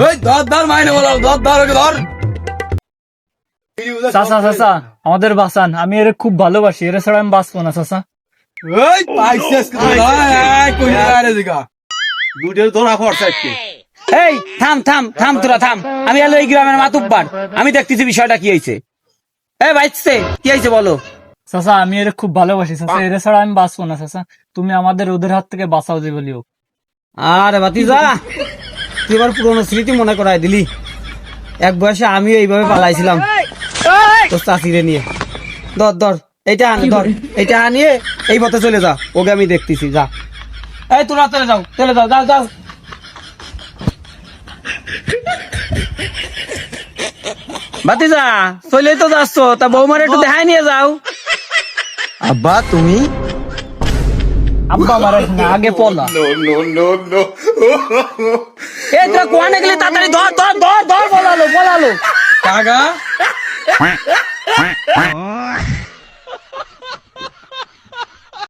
ওই ধর মাইনে বলো, ধর ওকে ধর। চাচা চাচা আমাদের বাঁচান, আমি এর খুব ভালোবাসি, এর ছাড়া আমি বাঁচবো না চাচা। ওই পাইছিস কই রে দিকা দুটের ধরা পড়ছে আজকে। এই থাম তোরা থাম, আমি হলো এই গ্রামের মাতুব্বার, আমি দেখতেছি বিষয়টা কি হয়েছে। এই ভাইছে কি হয়েছে বলো। চাচা আমি এর খুব ভালোবাসি চাচা, এর ছাড়া আমি বাঁচবো না চাচা, তুমি আমাদের ওদের হাত থেকে বাঁচাও যে বলিও। আরে ভাতিজা, তুই এবার পুরোনো স্মৃতি মনে করাই দিলি। এক বয়সে আমিও এইভাবে পালাইছিলাম তোর চাষিরে নিয়ে। ধর এইটা আনিয়ে এই পথে চলে যা, ওকে আমি দেখতেছি, যা। এই তোরা চলে যাও যাও। ভাতিজা চলেই তো যাচ্ছ, তা বৌমার একটু দেখাই নিয়ে যাও। আব্বা তুমি আব্বা মারা না, আগে পলা। এই তোরা কোয়ানে গেলে তাড়াতাড়ি ধর বলালো। কাকা